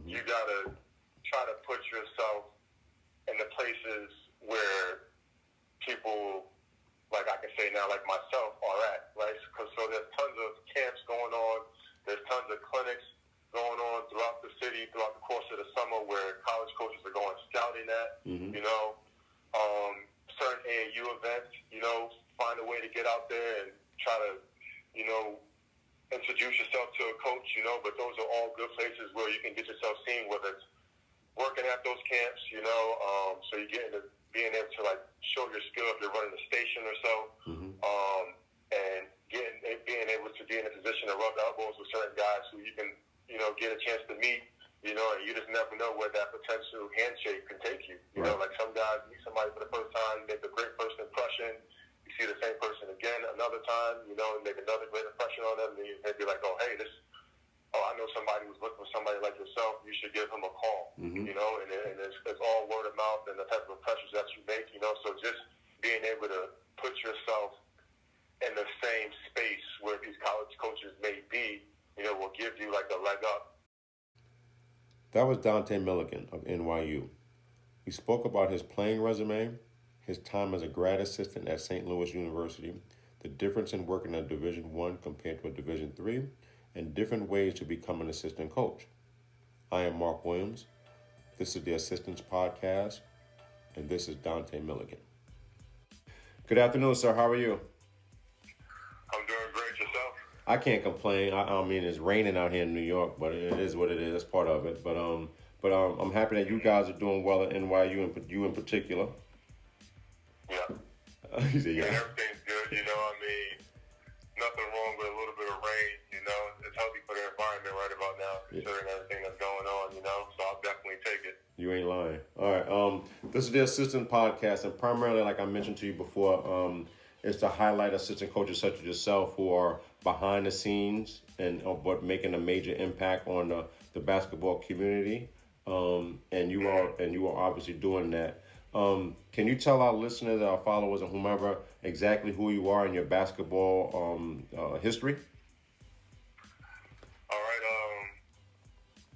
you got to try to put yourself in the places where people, like I can say now, like myself, are at, right? So there's tons of camps going on. There's tons of clinics going on throughout the city, throughout the course of the summer, where college coaches are going scouting at, certain AAU events, find a way to get out there and try to, introduce yourself to a coach, but those are all good places where you can get yourself seen, whether it's working at those camps, so you get into being able to, like, show your skill if you're running a station or so, and being able to be in a position to rub elbows with certain guys who you can, get a chance to meet, and you just never know where that potential handshake can take you. Like some guys meet somebody for the first time, make a great first impression. You see the same person again another time, and make another great impression on them, and they'd be like, I know somebody who's looking for somebody like yourself. You should give him a call, and it's all word of mouth and the type of impressions that you make, So just being able to put yourself in the same space where these college coaches may be, will give you like a leg up. That was Dante Milligan of NYU. He spoke about his playing resume, his time as a grad assistant at St. Louis University, the difference in working at Division I compared to a Division III, and different ways to become an assistant coach. I am Mark Williams. This is the Assistants Podcast, and this is Dante Milligan. Good afternoon, sir. How are you? I'm doing great. Yourself? I can't complain. I mean, it's raining out here in New York, but it is what it is. That's part of it. But I'm happy that you guys are doing well at NYU, and you in particular. Yeah. He said, yeah. And everything's good. Nothing wrong with a little bit of rain. It's healthy for the environment right about now, considering everything that's going on. So I'll definitely take it. You ain't lying. All right. This is the Assistant Podcast, and primarily, like I mentioned to you before, is to highlight assistant coaches such as yourself who are behind the scenes and but making a major impact on the basketball community. And you are obviously doing that. Can you tell our listeners, our followers, and whomever exactly who you are in your basketball history? All right.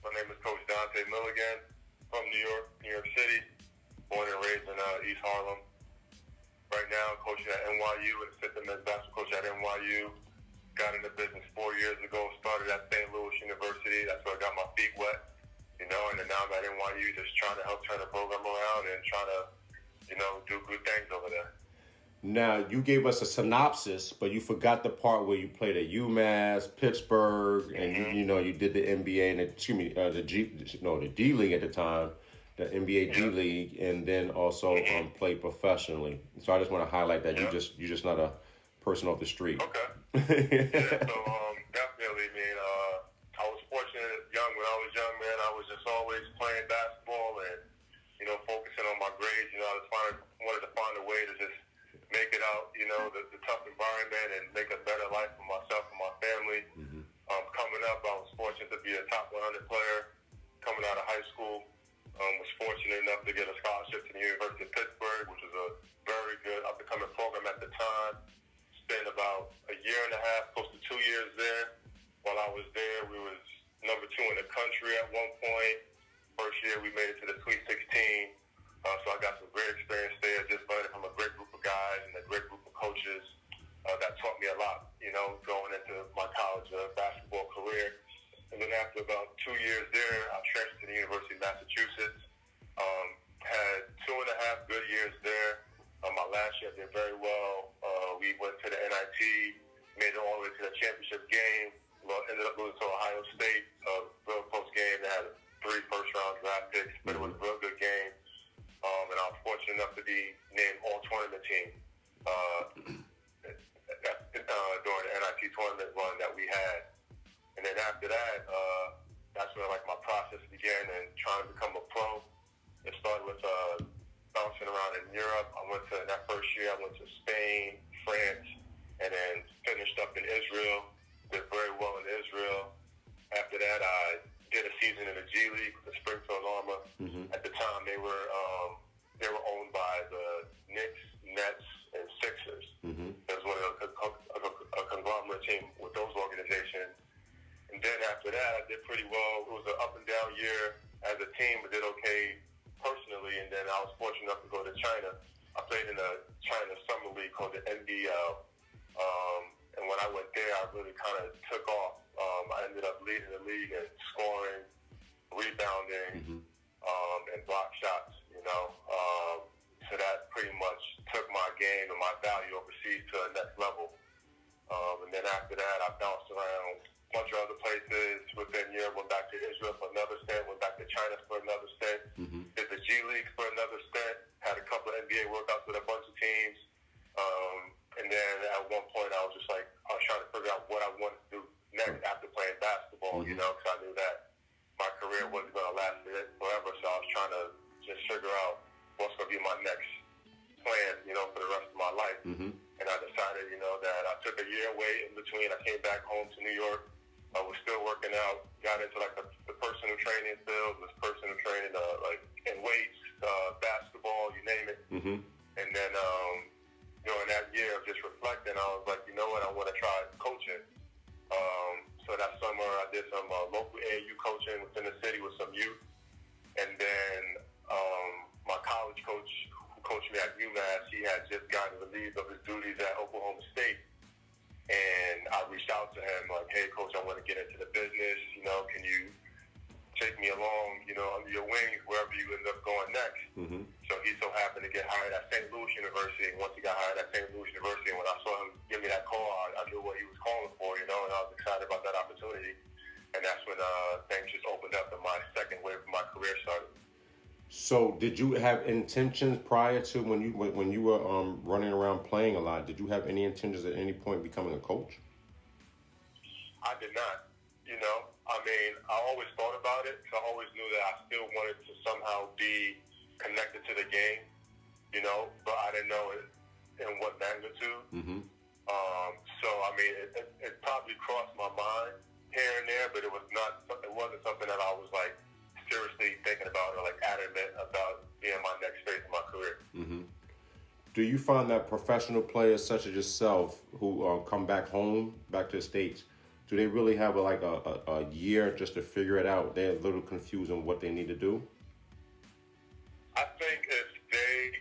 My name is Coach Dante Milligan from New York City, born and raised in East Harlem. Right now, coaching at NYU, and assistant men's basketball coach at NYU. Got into business 4 years ago. Started at St. Louis University. That's where I got my feet wet. And then now I'm at NYU, just trying to help turn the program around and trying to, do good things over there. Now, you gave us a synopsis, but you forgot the part where you played at UMass, Pittsburgh, and you did the NBA and the D League at the time, the NBA D League, and then also played professionally. So I just want to highlight that you're just not a person off the street. Okay. So definitely, I was fortunate when I was young, man. I was just always playing basketball and focusing on my grades. I wanted to find a way to just make it out, the tough environment and make a better life for myself and my family. Coming up, I was fortunate to be a top 100 player coming out of high school. Was fortunate enough to get a scholarship to the University of Pittsburgh, which was a very good up-and-coming program at the time. Spent about a year and a half, close to 2 years there. While I was there, we was number 2 in the country at one point. First year, we made it to the Sweet 16. So I got some great experience there, just learning from a great group of guys and a great group of coaches that taught me a lot, going into my college basketball career. And then after about 2 years there, I transferred to the University of Massachusetts. Had 2.5 good years there. My last year I did very well. We went to the NIT, made it all the way to the championship game. Ended up losing to Ohio State. Real close game. They had 3 first-round draft picks, but it was a real good game. And I was fortunate enough to be named all-tournament team during the NIT tournament run that we had. And then after that, that's where my process began and trying to become a pro. It started with bouncing around in Europe. That first year, I went to Spain, France, and then finished up in Israel. Did very well in Israel. After that, I did a season in the G League with the Springfield Armor. At the time, they were owned by the Knicks, Nets, and Sixers. It was a conglomerate team with those organizations. And then after that, I did pretty well. It was an up and down down year as a team, but did okay personally. And then I was fortunate enough to go to China. I played in a China summer league called the NBL. And when I went there, I really kind of took off. I ended up leading the league in scoring, rebounding, and block shots, you know. So that pretty much took my game and my value overseas to the next level. And then after that, I bounced around a bunch of other places within Europe, went back to Israel for another stint, went back to China for another stint, did the G League for another stint, had a couple of NBA workouts with a bunch of teams. And then at one point, I was just like, I was trying to figure out what I wanted to do next after playing basketball, you know, because I knew that my career wasn't going to last forever. So I was trying to just figure out what's going to be my next plan, you know, for the rest of my life. And I decided, you know, that I took a year away in between. I came back home to New York. I was still working out, got into like the personal training field, was personal training, like in weights, basketball, you name it. And then during that year of just reflecting, I was like, you know what, I want to try coaching. So that summer I did some local AAU coaching within the city with some youth. And then my college coach who coached me at UMass, he had just gotten relieved of his duties at Oklahoma State. And I reached out to him like, hey, coach, I want to get into the business. You know, can you take me along, you know, under your wings wherever you end up going next? So he so happened to get hired at St. Louis University. And once he got hired at St. Louis University, and when I saw him give me that call, I knew what he was calling for, you know, and I was excited about that opportunity. And that's when things just opened up and my second wave of my career started. So did you have intentions prior to when you were running around playing a lot? Did you have any intentions at any point becoming a coach? I did not. You know, I mean, I always thought about it. So I always knew that I still wanted to somehow be connected to the game, you know, but I didn't know it in what magnitude. So I mean, it probably crossed my mind here and there, but it wasn't something that I was like seriously thinking about or like adamant about being my next phase of my career. Do you find that professional players such as yourself who come back home, back to the States, do they really have a year just to figure it out? They're a little confused on what they need to do? I think if they,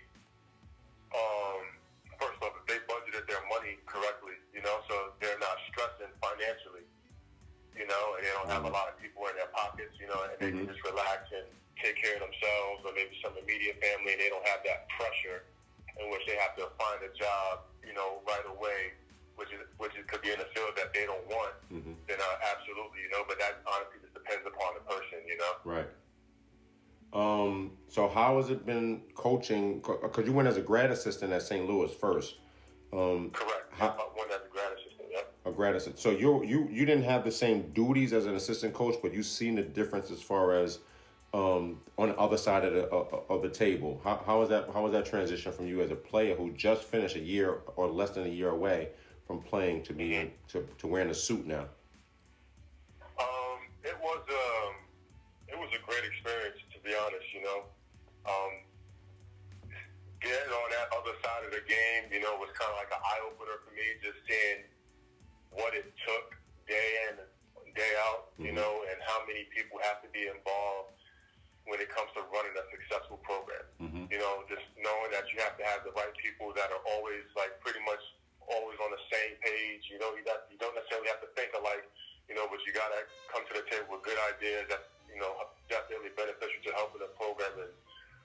first off, if they budgeted their money correctly, you know, so they're not stressing financially, you know, and they don't have a lot of people in their pockets, you know, and they can just relax and take care of themselves, or maybe some immediate family, and they don't have that pressure in which they have to find a job, you know, right away, which could be in a field that they don't want, then absolutely, you know, but that honestly just depends upon the person, you know. Right. So how has it been coaching? Because you went as a grad assistant at St. Louis first. Correct. I went as a grad assistant, yeah. A grad assistant. So you didn't have the same duties as an assistant coach, but you've seen the difference as far as on the other side of the table. How was that transition from you as a player who just finished a year or less than a year away from playing to being to wearing a suit now? It was a great experience, to be honest, you know. Getting on that other side of the game, you know, was kind of like an eye-opener for me, just seeing what it took day in and day out, you know, and how many people have to be involved when it comes to running a successful program. You know, just knowing that you have to have the right people that are always, like, pretty much always on the same page. You know, you don't necessarily have to think alike, you know, but you got to come to the table with good ideas that, you know, definitely beneficial to helping the program and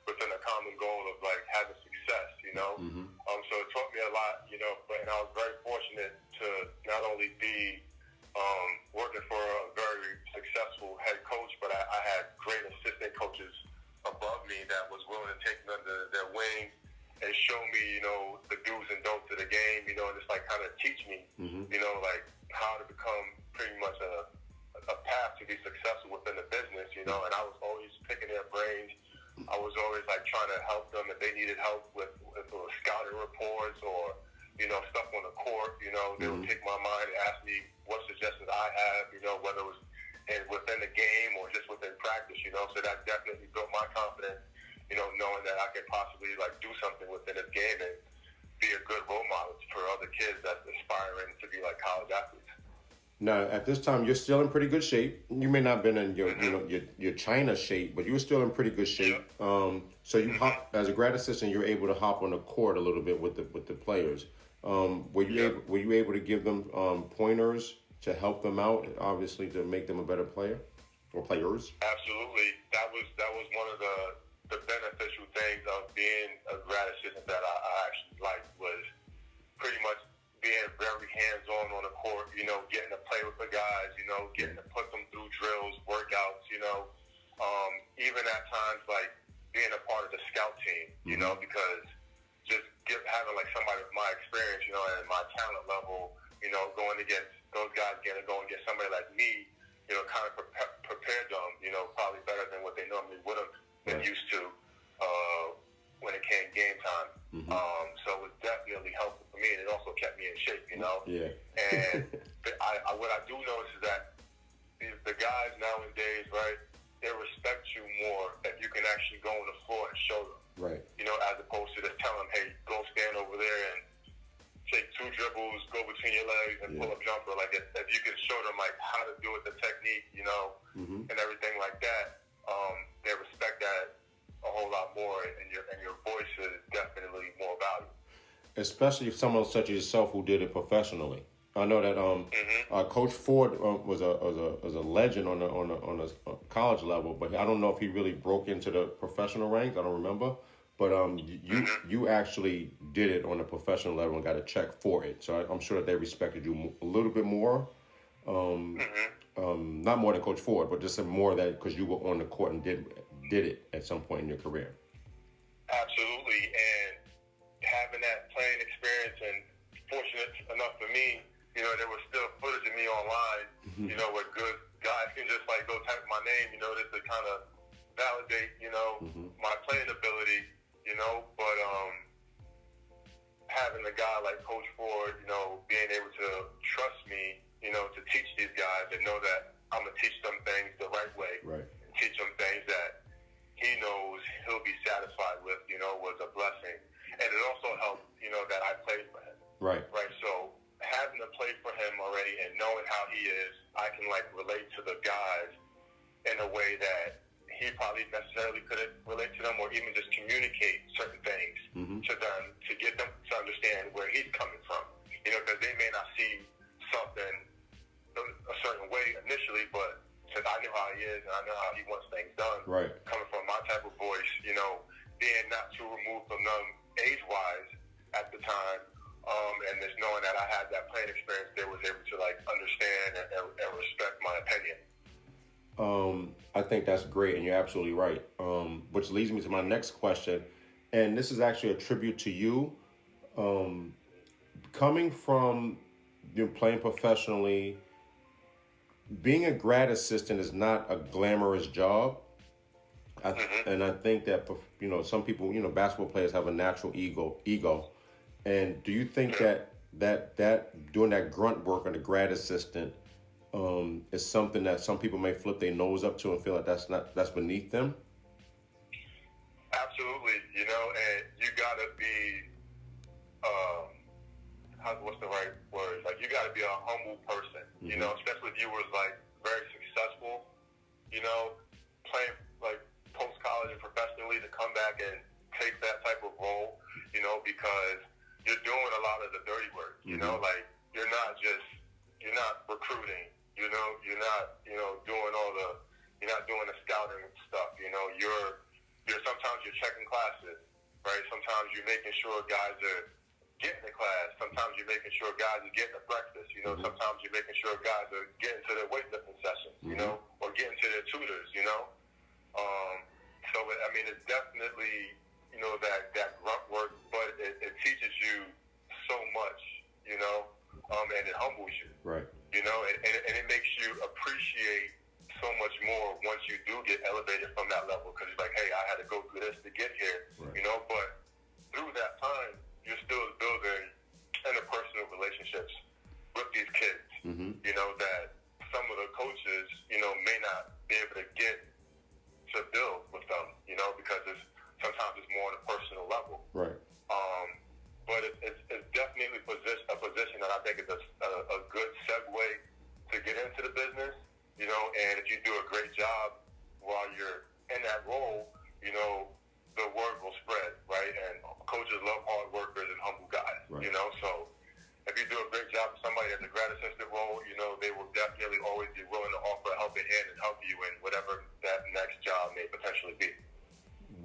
within a common goal of, like, having success, you know. So it taught me a lot, you know, and I was very fortunate to not only be working for a very successful head coach, but I had great assistant coaches above me that was willing to take me under their wing and show me, you know, the do's and don'ts of the game, you know, and just, like, kind of teach me, you know, like, how to become pretty much a path to be successful within the business, you know, and I was always picking their brains. I was always, like, trying to help them if they needed help with scouting reports or, you know, stuff on the court, you know. They would pick my mind and ask me what suggestions I have, you know, whether it was within the game or just within practice, you know. So that definitely built my confidence, you know, knowing that I could possibly, like, do something within this game and be a good role model for other kids that's aspiring to be, like, college athletes. Now, at this time, you're still in pretty good shape. You may not have been in your, your China shape, but you were still in pretty good shape. So you hop as a grad assistant, you're able to hop on the court a little bit with the players. Were you able to give them pointers to help them out, obviously to make them a better player or players? Absolutely. That was one of the beneficial things of being a grad assistant that I actually liked was pretty much being very hands-on on the court, getting to play with the guys, getting to put them through drills, workouts, even at times like being a part of the scout team, because just having like somebody with my experience, and my talent level, going against those guys, going against somebody like me, kind of prepared them, probably better than what they normally would have been used to when it came game time. So it was definitely helpful for me, and it also kept me in shape, Yeah. And what I do notice is that the guys nowadays, right, they respect you more if you can actually go on the floor and show them. Right. As opposed to just telling them, hey, go stand over there and take 2 dribbles, go between your legs and pull a jumper. Like if you can show them like how to do it, the technique, and everything like that, they respect that a whole lot more, and your voice is definitely more valuable. Especially if someone such as yourself who did it professionally. I know that Coach Ford was a legend on a college level, but I don't know if he really broke into the professional ranks. I don't remember, but you actually did it on a professional level and got a check for it. So I'm sure that they respected you a little bit more. Not more than Coach Ford, but just more that because you were on the court and did it at some point in your career. Absolutely, and having that playing experience, and fortunate enough for me, there was still footage of me online, where good guys can just like go type my name, just to kind of validate, my playing ability, but having a guy like Coach Ford, being able to trust me, to teach these guys and know that I'm going to teach them things the right way, right, and teach them things that he knows he'll be satisfied with, was a blessing. And it also helped, that I played for him. Right. Right. So having to play for him already and knowing how he is, I can like relate to the guys in a way that he probably necessarily couldn't relate to them, or even just communicate certain things to them to get them to understand where he's coming from. Because they may not see something a certain way initially, but since I knew how he is and I know how he wants things done, right, coming from my type of voice, being not too removed from them age-wise at the time, and just knowing that I had that playing experience, they was able to like understand and respect my opinion. I think that's great, and you're absolutely right. Which leads me to my next question, and this is actually a tribute to you. Coming from playing professionally, being a grad assistant is not a glamorous job. And I think that, some people, basketball players have a natural ego. And do you think that doing that grunt work on the grad assistant is something that some people may flip their nose up to and feel like that's beneath them? Absolutely, and you gotta be, what's the right word? Like, you gotta be a humble person, especially if you was like very successful, playing like post-college and professionally, to come back and take that type of role, because you're doing a lot of the dirty work, like you're not recruiting, you're not, you're not doing the scouting stuff, you're sometimes you're checking classes, right? Sometimes you're making sure guys are getting to class. Sometimes you're making sure guys are getting to breakfast, sometimes you're making sure guys are getting to their weightlifting sessions, or getting to their tutors, so, I mean, it's definitely, that grunt work, but it teaches you so much, and it humbles you. Right. And it makes you appreciate so much more once you do get elevated from that level, because you're like, hey, I had to go through this to get here, right, but through that time, you're still building interpersonal relationships with these kids, that some of the coaches, may not be able to get to build with them, because sometimes it's more on a personal level. Right. But it's definitely a position that I think is a good segue to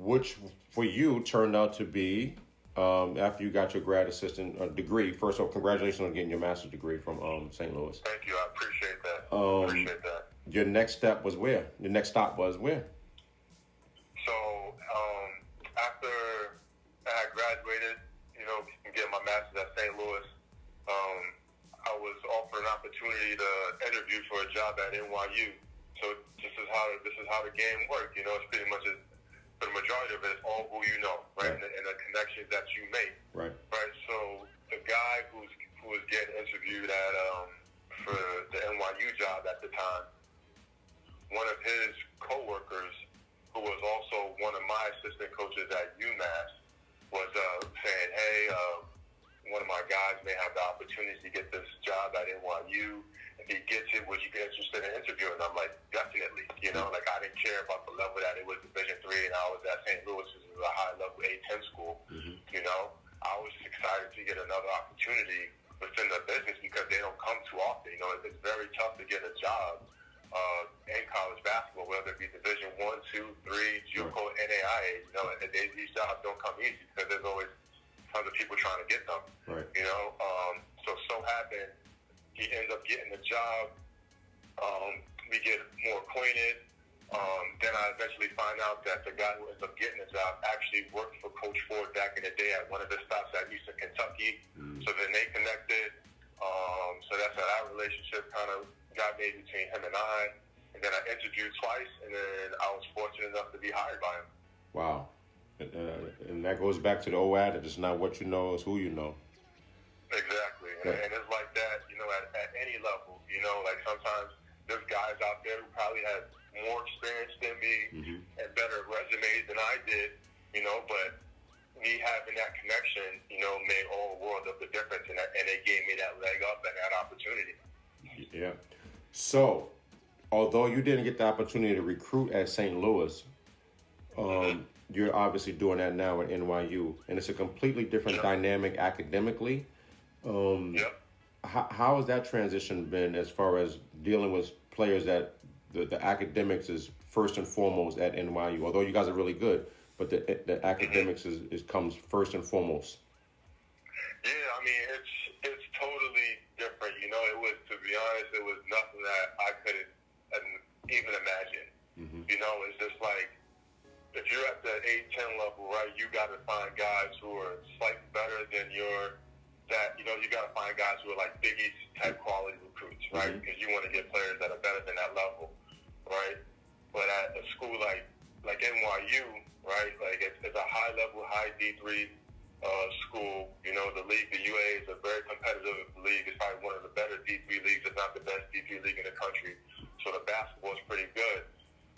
which for you turned out to be after you got your grad assistant degree. First of all, congratulations on getting your master's degree from St. Louis. Thank you. I appreciate that. Appreciate that. Your next step was where? Your next stop was where? So after I graduated, getting my master's at St. Louis, I was offered an opportunity to interview for a job at NYU. So this is how the game works. It's pretty much for the majority of it, it's all who you know, right? And the connections that you make, right? So the guy who was getting interviewed at for the NYU job at the time, one of his coworkers, who was also one of my assistant coaches at UMass, was saying, "Hey, one of my guys may have the opportunity to get this job at NYU. If he gets it, would you be interested in interviewing?" I'm like, definitely. Like I didn't care about the level that it was Division III, and I was at St. Louis, which is a high level A10 school. Mm-hmm. I was excited to get another opportunity within the business because they don't come too often. It's very tough to get a job in college basketball, whether it be Division I, II, III, JUCO, NAIA. These jobs don't come easy because there's always tons of people trying to get them. Right. So happened he ends up getting the job. We get more acquainted. Then I eventually find out that the guy who ends up getting the job actually worked for Coach Ford back in the day at one of his stops at Eastern Kentucky. So then they connected. So that's how that relationship kind of got made between him and I. And then I interviewed twice, and then I was fortunate enough to be hired by him. Wow. And that goes back to the old adage, it's not what you know, it's who you know. Exactly. Yeah. And it's like that, at any level. Like sometimes there's guys out there who probably have more experience than me and better resumes than I did, but me having that connection, made all the world of the difference, and they gave me that leg up and that opportunity. Yeah. So, although you didn't get the opportunity to recruit at St. Louis, you're obviously doing that now at NYU, and it's a completely different dynamic academically. How has that transition been as far as dealing with players that the academics is first and foremost at NYU? Although you guys are really good, but the academics is comes first and foremost. Yeah, I mean it's totally different. It was, to be honest, it was nothing that I couldn't even imagine. It's just like, if you're at the 8-10 level, right, you got to find guys who are slightly better than you got to find guys who are like Big East type quality recruits, right? Because you want to get players that are better than that level, right? But at a school like NYU, right, like it's a high level, high D3 school. The league, the UA, is a very competitive league. It's probably one of the better D3 leagues, if not the best D3 league in the country. So the basketball is pretty good.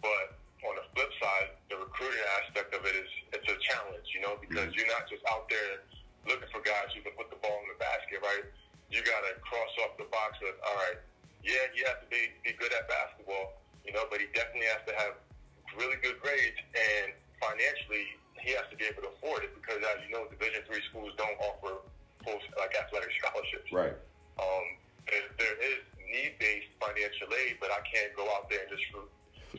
But on the flip side, the recruiting aspect of it it's a challenge, because you're not just out there looking for guys who can put the ball in the basket, right? You got to cross off the box with, all right, yeah, you have to be good at basketball, but he definitely has to have really good grades, and financially, he has to be able to afford it, because as you know, Division III schools don't offer full athletic scholarships. Right. There is need-based financial aid, but I can't go out there and just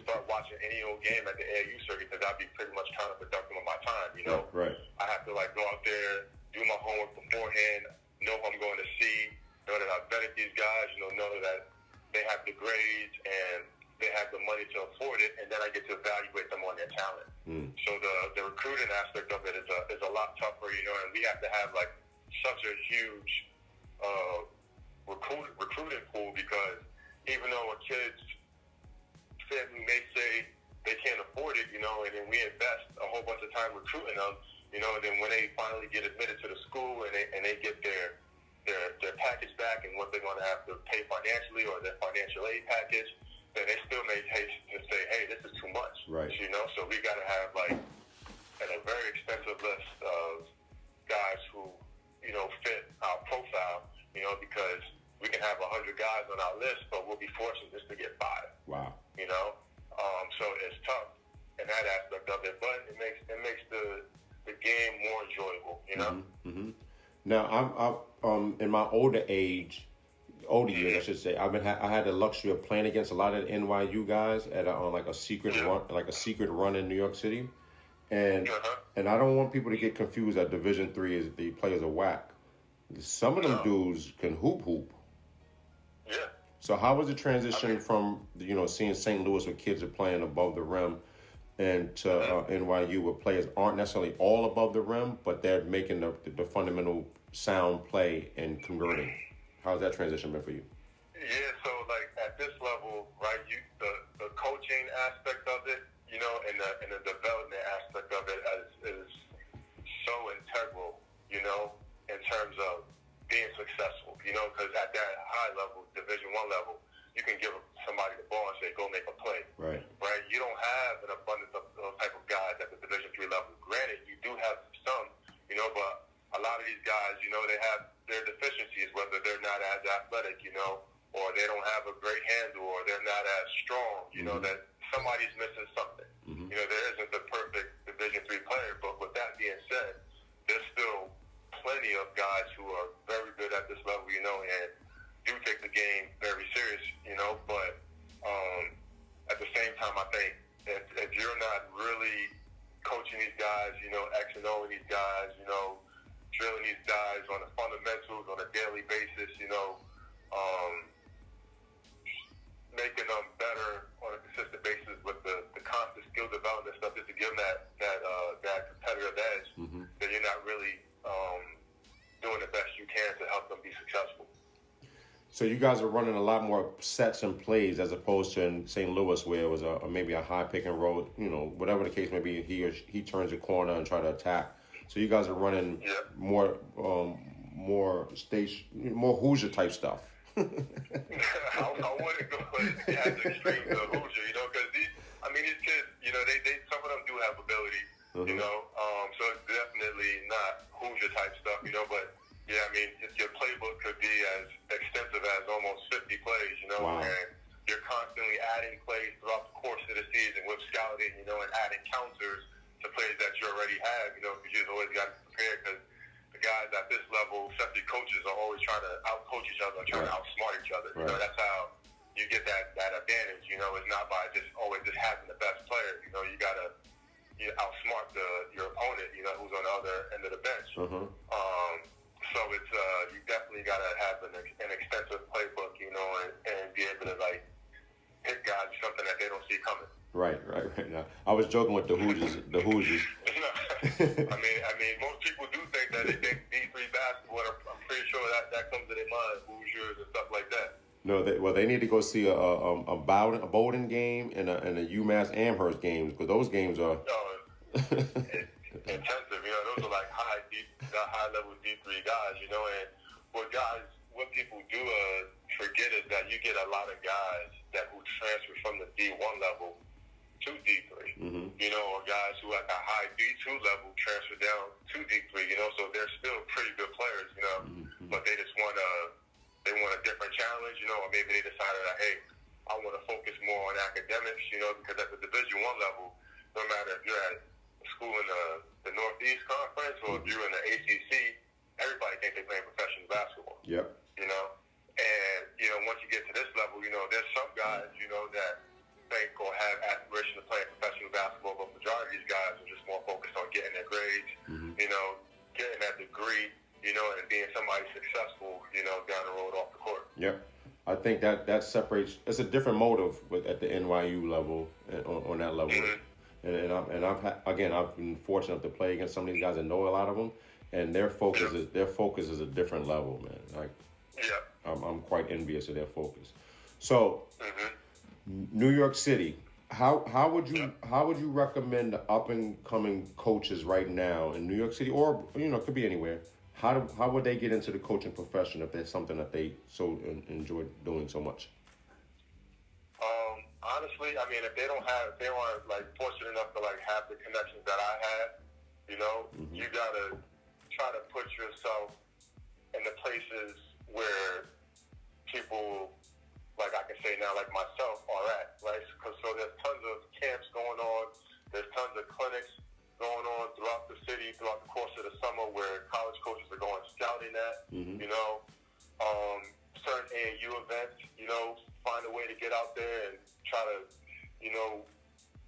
start watching any old game at the AAU circuit, because I'd be pretty much counterproductive with my time. Right. I have to go out there, do my homework beforehand, know who I'm going to see, know that I've vetted these guys, know that they have the grades and they have the money to afford it, and then I get to evaluate them on their talent. So the recruiting aspect of it is a lot tougher, and we have to have such a huge recruiting pool, because even though a kid's family may say they can't afford it, and then we invest a whole bunch of time recruiting them, and then when they finally get admitted to the school and they get their package back and what they're going to have to pay financially, or their financial aid package, then they still may taste to say, hey, this is too much. Right. So we got to have a very extensive list of guys who fit our profile, because we can have 100 guys on our list, but we'll be fortunate just to get 5. Wow. So it's tough in that aspect of it, but it makes the game more enjoyable. Now I'm in my older years, I should say. I had the luxury of playing against a lot of the NYU guys at a secret run in New York City, And and I don't want people to get confused that Division III is the players are whack. Some of them dudes can hoop. Yeah. So how was the transition from seeing St. Louis where kids are playing above the rim and to NYU where players aren't necessarily all above the rim, but they're making the fundamental sound play and converting? How's that transition been for you? Yeah, so like at this level, right, the coaching aspect of it, and the development aspect of it is so integral, in terms of being successful, because at that high level, Division I level, you can give somebody the ball and say, go make a play. Right. You don't have an abundance of those type of guys at the Division III level. Granted, you do have some, but a lot of these guys, they have their deficiencies, whether they're not as athletic, or they don't have a great handle, or they're not as strong, that somebody's missing something. There isn't the perfect Division III player, but with that being said, there's still plenty of guys who are very good at this level, and do take the game very serious, but at the same time, I think if you're not really coaching these guys, X and O these guys, drilling these guys on the fundamentals on a daily basis, making them better on a consistent basis with the constant skill development stuff, just to give them that competitive edge, then you're not really doing the best you can to help them be successful. So you guys are running a lot more sets and plays as opposed to in St. Louis where it was maybe a high pick and roll, whatever the case may be, he turns a corner and try to attack. So you guys are running more Hoosier type stuff. I wouldn't go as extreme to Hoosier, because these kids, they some of them do have ability, so it's definitely not Hoosier type stuff, but yeah, your playbook could be as extensive as almost 50 plays, Wow. And you're constantly adding plays throughout the course of the season with scouting, and adding counters to plays that you already have, because you've always got to prepare, because the guys at this level, especially coaches, are always trying to out-coach each other, trying to outsmart each other. Right. That's how you get that advantage, it's not by just having the best player, you got to outsmart your opponent, who's on the other end of the bench. So it's you definitely got to have an extensive playbook, and be able to hit guys with something that they don't see coming. Right. Now, I was joking with the Hoosiers. I mean, most people do think that they think D3 basketball. I'm pretty sure that comes to their mind, Hoosiers and stuff like that. No, they need to go see a Bowdoin game and a UMass Amherst games, because those games are intensive. Those are like high level D3 guys. And what people do forget is that you get a lot of guys who transfer from the D1 level to D3. Or guys who at the high D2 level transfer down to D3. So they're still pretty good players. But they just want a different challenge. Or maybe they decided that, hey, I want to focus more on academics. Because at the Division I level, no matter if you're at a school in the Northeast Conference or if you're in the ACC, everybody thinks they're playing professional basketball. Yep. And once you get to this level, there's some guys, that think or have aspiration to play professional basketball, but the majority of these guys are just more focused on getting their grades, getting that degree, and being somebody successful, down the road off the court. Yep. I think that separates. It's a different motive at the NYU level and on that level. And I've been fortunate to play against some of these guys and know a lot of them, and their focus is a different level, man. I'm quite envious of their focus. So, New York City, how would you recommend the up and coming coaches right now in New York City, or it could be anywhere? How would they get into the coaching profession if there's something that they so enjoy doing so much? Honestly, if they aren't fortunate enough to have the connections that I had, you gotta try to put yourself in the places where people, I can say now, like myself, are at, right? So there's tons of camps going on. There's tons of clinics going on throughout the city throughout the course of the summer where college coaches are going scouting at, certain AAU events, find a way to get out there and try to,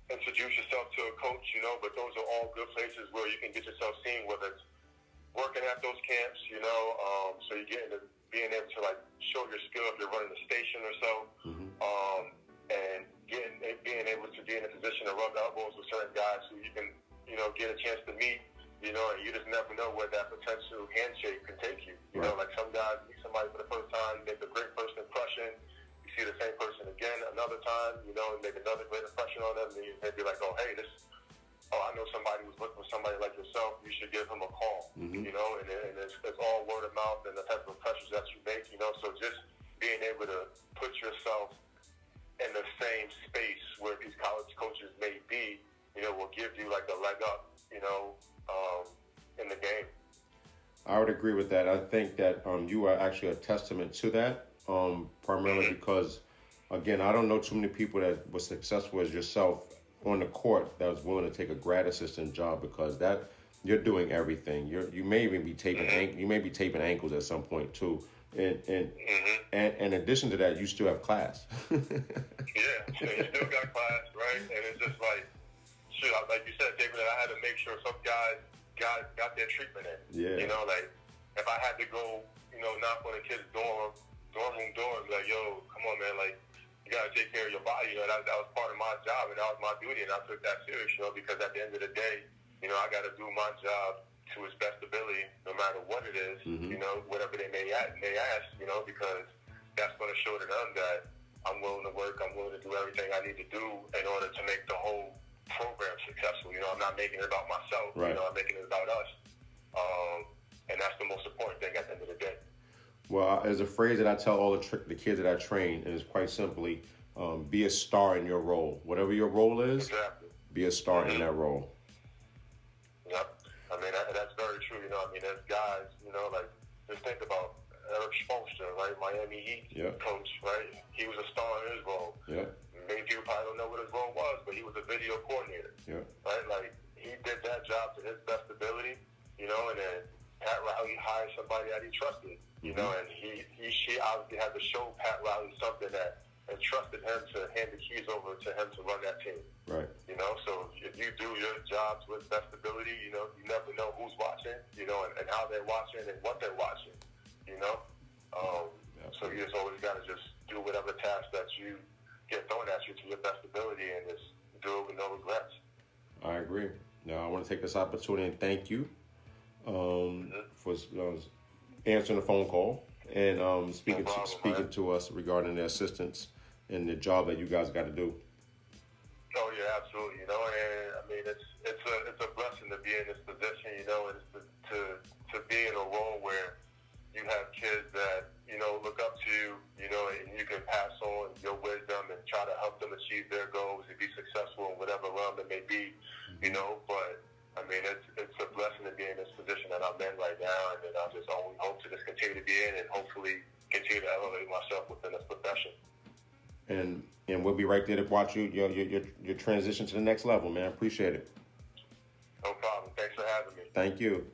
introduce yourself to a coach, you know, but those are all good places where you can get yourself seen, whether it's working at those camps, you know, so you get into being able to, like, show your skill if you're running a station or so, and being able to be in a position to rub elbows with certain guys who you can, you know, get a chance to meet, you know, and you just never know where that potential handshake can take you. You know, like some guys meet somebody for the first time, make a great first impression, you see the same person again another time, you know, and make another great impression on them, and you may be like, oh, hey, I know somebody who's looking for somebody like yourself, you should give him a call, you know, and it's all word of mouth and the type of impressions that you make, you know, so just being able to put yourself in the same space where these college coaches may be, you know, will give you like a leg up, you know, in the game. I would agree with that. I think that you are actually a testament to that, primarily because, again, I don't know too many people that were successful as yourself on the court that was willing to take a grad assistant job, because that you're doing everything. You may even be taping you may be taping ankles at some point too. And in addition to that, you still have class. Yeah, you still got class, right? And it's just like, shit, like you said, David, I had to make sure some guys got their treatment in. Yeah. You know, like, if I had to go, you know, knock on a kid's dorm room door and be like, yo, come on, man, like, you got to take care of your body. You know, that was part of my job, and that was my duty, and I took that serious, you know, because at the end of the day, you know, I got to do my job to its best ability, no matter what it is, you know, whatever they may ask, you know, because that's going to show to them that I'm willing to work, I'm willing to do everything I need to do in order to make the whole program successful. You know, I'm not making it about myself, you know, I'm making it about us. And that's the most important thing at the end of the day. Well, there's a phrase that I tell all the kids that I train, and it's quite simply, be a star in your role. Whatever your role is, be a star in that role. Yep. I mean, that's very true. You know, I mean, there's guys, you know, like, just think about Eric Spoelstra, right? Miami Heat coach, right? He was a star in his role. Yeah. Many people probably don't know what his role was, but he was a video coordinator. Yeah. Right? Like, he did that job to his best ability, you know, and then Pat Riley hired somebody that he trusted, you know, and she obviously had to show Pat Riley something that entrusted him to hand the keys over to him to run that team. Right. You know, so if you do your job to its best ability, you know, you never know who's watching, you know, and how they're watching and what they're watching, you know. So you just always got to just do whatever task that you get thrown at you to your best ability and just do it with no regrets. I agree. Now, I want to take this opportunity and thank you for answering the phone call and speaking to us regarding the assistance and the job that you guys got to do. Oh yeah, absolutely. You know, and I mean, it's a blessing to be in this position. You know, and to be in a role where you have kids that, you know, look up to you, you know, and you can pass on your wisdom and try to help them achieve their goals and be successful in whatever realm it may be, you know. But I mean, it's a blessing to be in this position that I'm in right now, and I just only hope to just continue to be in and hopefully continue to elevate myself within this profession. And we'll be right there to watch your transition to the next level, man. Appreciate it. No problem. Thanks for having me. Thank you.